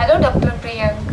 Hello doctor Priyank.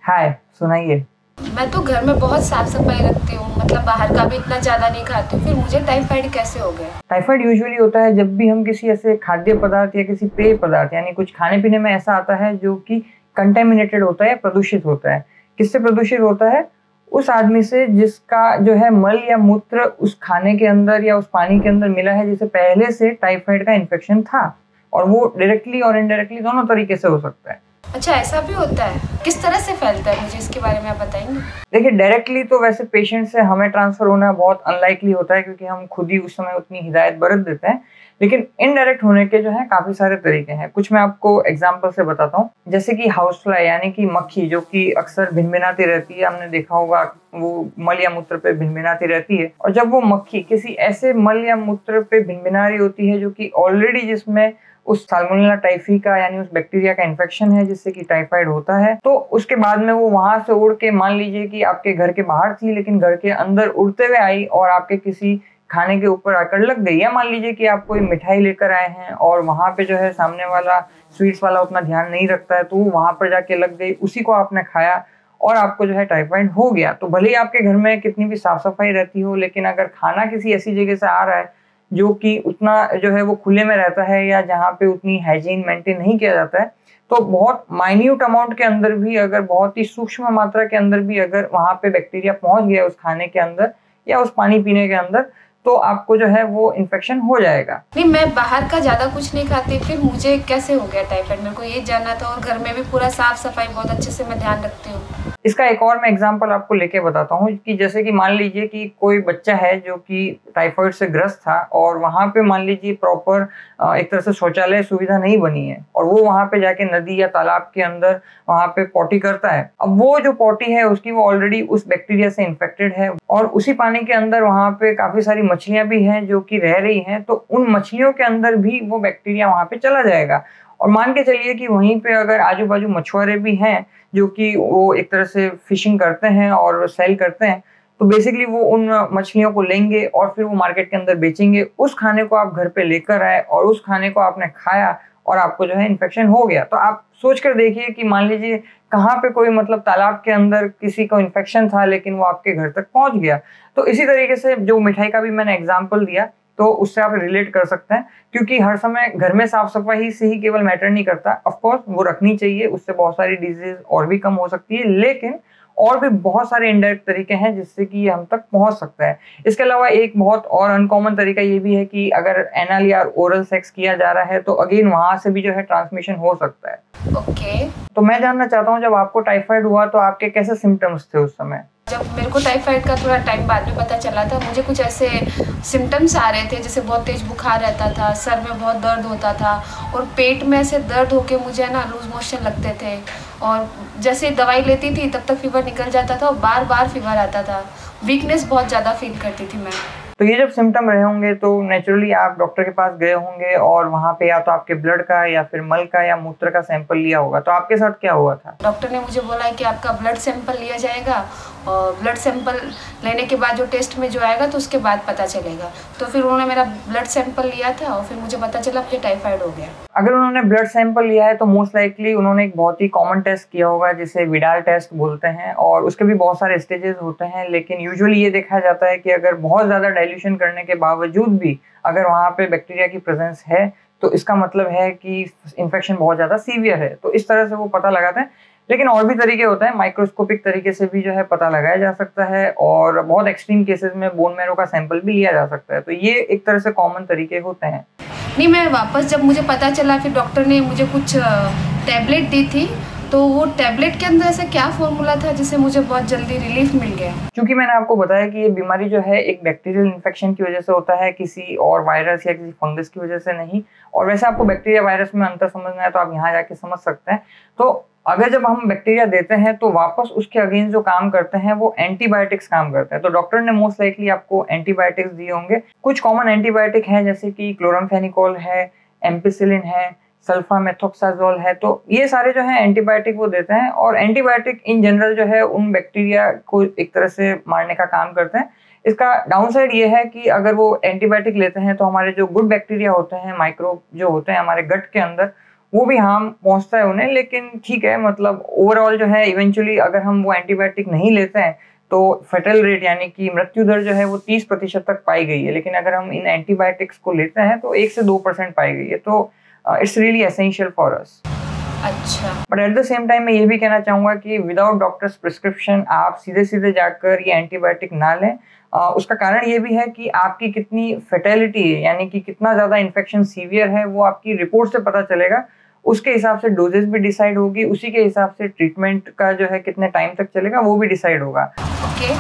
हाय, सुनाइए। मैं तो घर में बहुत साफ सफाई रखती हूँ, मतलब बाहर का भी इतना ज़्यादा नहीं खाती हूँ, फिर मुझे टाइफाइड कैसे हो गया? टाइफाइड यूजुअली होता है जब भी हम किसी ऐसे खाद्य पदार्थ या किसी पेय पदार्थ यानी कुछ खाने पीने में ऐसा आता है जो कि कंटेमिनेटेड होता है, प्रदूषित होता है। किससे प्रदूषित होता है? उस आदमी से जिसका जो है मल या मूत्र उस खाने के अंदर या उस पानी के अंदर मिला है, जिसे पहले से टाइफाइड का इन्फेक्शन था। और वो डायरेक्टली और इनडायरेक्टली दोनों तरीके से हो सकता है। अच्छा, ऐसा भी होता है? किस तरह से फैलता है, मुझे इसके बारे में आप बताएंगे? देखिए, डायरेक्टली तो वैसे पेशेंट से हमें ट्रांसफर होना बहुत अनलाइकली होता है, क्योंकि हम खुद ही उस समय उतनी हिदायत बरत देते हैं। लेकिन इनडायरेक्ट होने के जो है काफी सारे तरीके हैं। कुछ मैं आपको एग्जांपल से बताता हूँ। जैसे कि हाउस फ्लाई यानी कि मक्खी, जो कि अक्सर भिनभिनाती रहती है, हमने देखा होगा, वो मल या मूत्र पे भिनभिनाती रहती है। और जब वो मक्खी किसी ऐसे मल या मूत्र पे भिनभिना रही होती है जो कि ऑलरेडी जिसमें उस साल्मोनेला टाइफी का यानी उस बैक्टीरिया का इन्फेक्शन है, जिससे कि टाइफाइड होता है, तो उसके बाद में वो वहां से उड़ के, मान लीजिए कि आपके घर के बाहर थी लेकिन घर के अंदर उड़ते हुए आई और आपके किसी खाने के ऊपर आकर लग गई। या मान लीजिए कि आप कोई मिठाई लेकर आए हैं और वहां पे जो है सामने वाला स्वीट्स वाला उतना ध्यान नहीं रखता है, तो वो वहां पर जाके लग गई, उसी को आपने खाया और आपको जो है टाइफाइड हो गया। तो भले ही आपके घर में कितनी भी साफ सफाई रहती हो, लेकिन अगर खाना किसी ऐसी जगह से आ रहा है जो कि उतना जो है वो खुले में रहता है या जहाँ पे उतनी हाइजीन मेंटेन नहीं किया जाता है, तो बहुत माइन्यूट अमाउंट के अंदर भी, अगर बहुत ही सूक्ष्म मात्रा के अंदर भी अगर वहां पे बैक्टीरिया पहुंच गया उस खाने के अंदर या उस पानी पीने के अंदर, तो आपको जो है वो इन्फेक्शन हो जाएगा। नहीं, मैं बाहर का ज़्यादा कुछ नहीं खाती, फिर मुझे कैसे हो गया टाइफाइड? मेरे को ये जानना था। और घर में भी पूरा साफ सफाई बहुत अच्छे से मैं ध्यान रखती हूँ। इसका एक और मैं एग्जांपल आपको लेके बताता हूँ कि जैसे कि मान लीजिए कि कोई बच्चा है जो कि टाइफाइड से ग्रस्त था और वहां पे मान लीजिए प्रॉपर एक तरह से शौचालय सुविधा नहीं बनी है, और वो वहां पे जाके नदी या तालाब के अंदर वहां पे पॉटी करता है। अब वो जो पॉटी है उसकी वो ऑलरेडी उस बैक्टीरिया से इन्फेक्टेड है, और उसी पानी के अंदर वहां पे काफी सारी मछलियां भी हैं जो कि रह रही हैं, तो उन मछलियों के अंदर भी वो बैक्टीरिया वहां पे चला जाएगा। और मान के चलिए कि वहीं पे अगर आजू बाजू मछुआरे भी हैं जो कि वो एक तरह से फिशिंग करते हैं और सेल करते हैं, तो बेसिकली वो उन मछलियों को लेंगे और फिर वो मार्केट के अंदर बेचेंगे। उस खाने को आप घर पे लेकर आए और उस खाने को आपने खाया और आपको जो है इन्फेक्शन हो गया। तो आप सोच कर देखिए कि मान लीजिए कहाँ पे कोई मतलब तालाब के अंदर किसी को इन्फेक्शन था, लेकिन वो आपके घर तक पहुंच गया। तो इसी तरीके से जो मिठाई का भी मैंने एग्जाम्पल दिया, तो उससे आप रिलेट कर सकते हैं, क्योंकि हर समय घर में साफ सफाई से ही केवल मैटर नहीं करता। ऑफ कोर्स वो रखनी चाहिए, उससे बहुत सारी डिजीज और भी कम हो सकती है, लेकिन और भी बहुत सारे इनडायरेक्ट तरीके हैं जिससे कि ये हम तक पहुंच सकता है। इसके अलावा एक बहुत और अनकॉमन तरीका ये भी है कि अगर एनल या ओरल सेक्स किया जा रहा है, तो अगेन वहां से भी जो है ट्रांसमिशन हो सकता है। ओके। तो मैं जानना चाहता हूँ, जब आपको टाइफाइड हुआ तो आपके कैसे सिम्टम्स थे उस समय? जब मेरे को टाइफाइड का थोड़ा टाइम बाद में पता चला था, मुझे कुछ ऐसे सिम्टम्स आ रहे थे, जैसे बहुत तेज बुखार रहता था, सर में बहुत दर्द होता था, और पेट में ऐसे दर्द होके मुझे ना लूज मोशन लगते थे। और जैसे दवाई लेती थी तब तक फीवर निकल जाता था और बार बार फीवर आता था। वीकनेस बहुत ज़्यादा फील करती थी मैं। तो ये जब सिम्टम रहे होंगे तो नेचुरली आप डॉक्टर के पास गए होंगे और वहां पे या तो आपके ब्लड का या फिर मल का या मूत्र का सैंपल लिया होगा। तो आपके साथ क्या हुआ था? डॉक्टर ने मुझे बोला है कि आपका ब्लड सैंपल लिया जाएगा, और ब्लड सैंपल लेने के बाद जो टेस्ट में जो आएगा तो उसके बाद पता चलेगा। तो फिर उन्होंने मेरा ब्लड सैंपल लिया था और फिर मुझे पता चला मुझे टाइफाइड हो गया। अगर उन्होंने ब्लड सैंपल लिया है तो मोस्ट लाइकली उन्होंने एक बहुत ही कॉमन टेस्ट किया होगा जिसे विडाल टेस्ट बोलते हैं, और उसके भी बहुत सारे स्टेजेस होते हैं। लेकिन यूजुअली ये देखा जाता है कि अगर बहुत ज़्यादा डाइल्यूशन करने के बावजूद भी अगर वहाँ पे बैक्टीरिया की प्रेजेंस है, तो इसका मतलब है कि इन्फेक्शन बहुत ज़्यादा सीवियर है। तो इस तरह से वो पता लगाते हैं। लेकिन और भी तरीके होते हैं, माइक्रोस्कोपिक तरीके से भी जो है पता लगाया जा सकता है, और बहुत एक्सट्रीम केसेस में बोन मैरो का सैंपल भी लिया जा सकता है। तो ये एक तरह से कॉमन तरीके होते हैं। नहीं, मैं वापस जब मुझे पता चला, फिर डॉक्टर ने मुझे कुछ टैबलेट दी थी, तो वो टैबलेट के अंदर ऐसा क्या फॉर्मूला था जिससे मुझे बहुत जल्दी रिलीफ मिल गया? क्योंकि मैंने आपको बताया कि ये बीमारी जो है एक बैक्टीरियल इन्फेक्शन की वजह से होता है, किसी और वायरस या किसी फंगस की वजह से नहीं। और वैसे आपको बैक्टीरिया वायरस में अंतर समझना है तो आप यहाँ जाके समझ सकते हैं। तो अगर जब हम बैक्टीरिया देते हैं तो वापस उसके अगेंस्ट जो काम करते हैं वो एंटीबायोटिक्स काम करते हैं। तो डॉक्टर ने मोस्ट लाइकली आपको एंटीबायोटिक्स दिए होंगे। कुछ कॉमन एंटीबायोटिक हैं जैसे कि क्लोरामफेनिकोल है, एम्पिसिलिन है, सल्फामेथोक्साजोल है। तो ये सारे जो है एंटीबायोटिक वो देते हैं, और एंटीबायोटिक इन जनरल जो है उन बैक्टीरिया को एक तरह से मारने का काम करते हैं। इसका डाउनसाइड ये है कि अगर वो एंटीबायोटिक लेते हैं तो हमारे जो गुड बैक्टीरिया होते हैं, माइक्रोब जो होते हैं हमारे गट के अंदर, वो भी हार्म पहुंचता है उन्हें, लेकिन ठीक है, मतलब ओवरऑल जो है इवेंचुअली अगर हम वो एंटीबायोटिक नहीं लेते हैं तो फेटल रेट यानी कि मृत्यु दर जो है वो 30% तक पाई गई है। लेकिन अगर हम इन एंटीबायोटिक्स को लेते हैं तो 1 से 2% पाई गई है। तो it's really essential for us. अच्छा। But at the same time मैं ये भी कहना चाहूँगा कि विदाउट डॉक्टर्स प्रिस्क्रिप्शन आप सीधे सीधे जाकर ये एंटीबायोटिक ना लें। उसका कारण ये भी है कि आपकी कितनी फेटेलिटी है, यानी कि कितना ज़्यादा इन्फेक्शन सीवियर है, वो आपकी रिपोर्ट से पता चलेगा। उसके हिसाब से डोजेस भी डिसाइड होगी, उसी के हिसाब से ट्रीटमेंट का जो है कितने टाइम तक चलेगा वो भी डिसाइड होगा। ओके।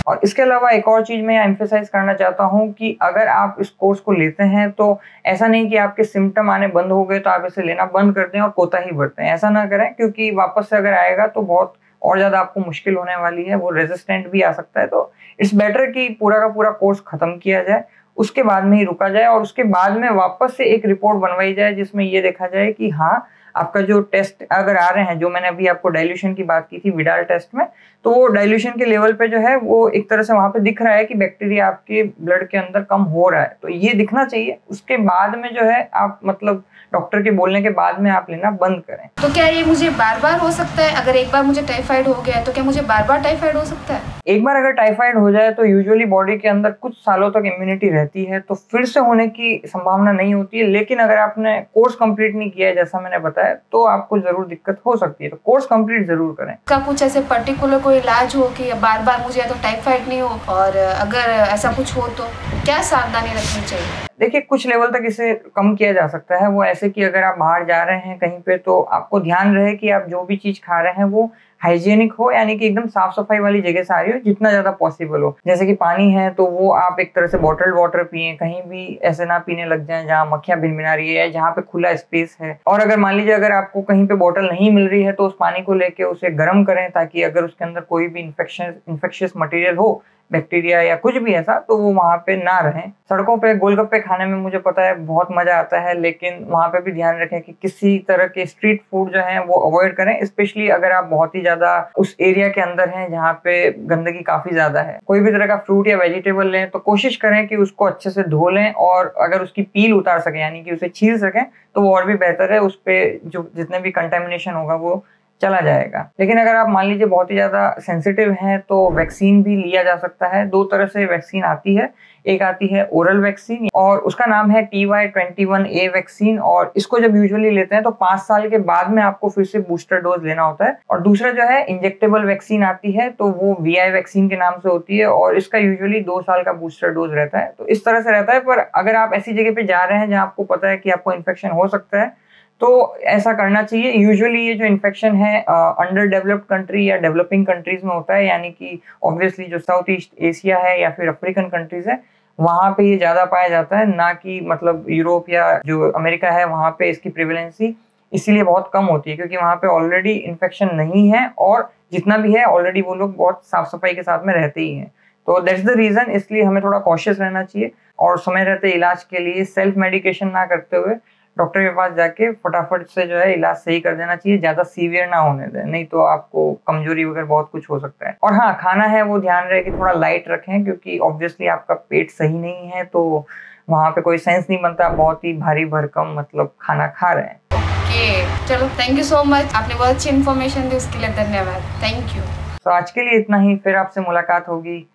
और इसके अलावा एक और चीज़ मैं एम्फेसाइज करना चाहता हूँ कि अगर आप इस कोर्स को लेते हैं तो ऐसा नहीं कि आपके सिम्टम आने बंद हो गए तो आप इसे लेना बंद कर दें और कोताही बरतें। ऐसा ना करें, क्योंकि वापस से अगर आएगा तो बहुत और ज़्यादा आपको मुश्किल होने वाली है, वो रेजिस्टेंट भी आ सकता है। तो इट्स बेटर कि पूरा का पूरा कोर्स ख़त्म किया जाए, उसके बाद में ही रुका जाए और उसके बाद में वापस से एक रिपोर्ट बनवाई जाए जिसमें ये देखा जाए कि हाँ, आपका जो टेस्ट अगर आ रहे हैं, जो मैंने अभी आपको डाइल्यूशन की बात की थी विडाल टेस्ट में, तो वो डाइल्यूशन के लेवल पे जो है वो एक तरह से वहां पे दिख रहा है कि बैक्टीरिया आपके ब्लड के अंदर कम हो रहा है। तो ये दिखना चाहिए। उसके बाद में जो है आप मतलब डॉक्टर के बोलने के बाद में आप लेना बंद करें। तो क्या ये मुझे बार बार हो सकता है? अगर एक बार मुझे टाइफाइड हो गया तो क्या मुझे बार बार टाइफाइड हो सकता है? एक बार अगर टाइफाइड हो जाए तो यूजुअली बॉडी के अंदर कुछ सालों तक इम्यूनिटी रहती है, तो फिर से होने की संभावना नहीं होती है। लेकिन अगर आपने कोर्स कंप्लीट नहीं किया है जैसा मैंने बताया, तो आपको जरूर दिक्कत हो सकती है। तो कोर्स कंप्लीट जरूर करें। क्या कुछ ऐसे पर्टिकुलर कोई इलाज हो कि बार बार मुझे या तो टाइफाइड नहीं हो, और अगर ऐसा कुछ हो तो क्या सावधानी रखनी चाहिए? देखिए, कुछ लेवल तक इसे कम किया जा सकता है। वो ऐसे कि अगर आप बाहर जा रहे हैं कहीं पे, तो आपको ध्यान रहे कि आप जो भी चीज खा रहे हैं वो हाइजीनिक हो, यानी कि एकदम साफ सफाई वाली जगह से आ रही हो जितना ज्यादा पॉसिबल हो। जैसे कि पानी है तो वो आप एक तरह से बॉटल्ड वाटर पिए, कहीं भी ऐसे ना पीने लग जाएं जहाँ मक्खियां भिनभिना रही है या जहाँ पे खुला स्पेस है। और अगर मान लीजिए अगर आपको कहीं पे बॉटल नहीं मिल रही है तो उस पानी को लेके उसे गर्म करें, ताकि अगर उसके अंदर कोई भी इन्फेक्शियस मटेरियल हो, बैक्टीरिया या कुछ भी ऐसा, तो वो वहां पे ना रहें। सड़कों पे गोलगप्पे खाने में मुझे पता है बहुत मजा आता है, लेकिन वहां पे भी ध्यान रखें कि किसी तरह के स्ट्रीट फूड जो है वो अवॉइड करें, स्पेशली अगर आप बहुत ही ज्यादा उस एरिया के अंदर हैं जहाँ पे गंदगी काफी ज्यादा है। कोई भी तरह का फ्रूट या वेजिटेबल लें तो कोशिश करें कि उसको अच्छे से धो लें, और अगर उसकी पील उतार सकें यानी कि उसे छील सकें तो वो और भी बेहतर है। उस पे जो जितने भी कंटेमिनेशन होगा वो चला जाएगा। लेकिन अगर आप मान लीजिए बहुत ही ज्यादा सेंसिटिव हैं तो वैक्सीन भी लिया जा सकता है। 2 तरह से वैक्सीन आती है। एक आती है ओरल वैक्सीन और उसका नाम है TY21A वैक्सीन, और इसको जब यूजुअली लेते हैं तो 5 साल के बाद में आपको फिर से बूस्टर डोज लेना होता है। और दूसरा जो है इंजेक्टेबल वैक्सीन आती है, तो वो VI वैक्सीन के नाम से होती है और इसका यूजुअली 2 साल का बूस्टर डोज रहता है। तो इस तरह से रहता है। पर अगर आप ऐसी जगह पे जा रहे हैं जहाँ आपको पता है कि आपको इन्फेक्शन हो सकता है तो ऐसा करना चाहिए। यूजुअली ये जो इन्फेक्शन है अंडर डेवलप्ड कंट्री या डेवलपिंग कंट्रीज में होता है, यानी कि ऑब्वियसली जो साउथ ईस्ट एशिया है या फिर अफ्रीकन कंट्रीज है वहाँ पे ये ज़्यादा पाया जाता है, ना कि मतलब यूरोप या जो अमेरिका है वहाँ पे इसकी प्रिवेलेंसी इसीलिए बहुत कम होती है क्योंकि वहाँ पे ऑलरेडी इन्फेक्शन नहीं है, और जितना भी है ऑलरेडी वो लोग बहुत साफ सफाई के साथ में रहते ही हैं। तो दैट्स द रीज़न, इसलिए हमें थोड़ा कॉशियस रहना चाहिए और समय रहते इलाज के लिए सेल्फ मेडिकेशन ना करते हुए डॉक्टर के पास जाके फटाफट से जो है इलाज सही कर देना चाहिए। ज्यादा सीवियर ना होने दें, नहीं तो आपको कमजोरी वगैरह बहुत कुछ हो सकता है। और हाँ, खाना है वो ध्यान रहे कि थोड़ा लाइट रखें, क्योंकि ऑब्वियसली आपका पेट सही नहीं है तो वहाँ पे कोई सेंस नहीं बनता, बहुत ही भारी भरकम मतलब खाना खा रहे हैं। ओके, चलो थैंक यू सो मच, आपने बहुत अच्छी इन्फॉर्मेशन दी, उसके लिए धन्यवाद। Thank you. तो आज के लिए इतना ही, फिर आपसे मुलाकात होगी।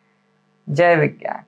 जय विज्ञान।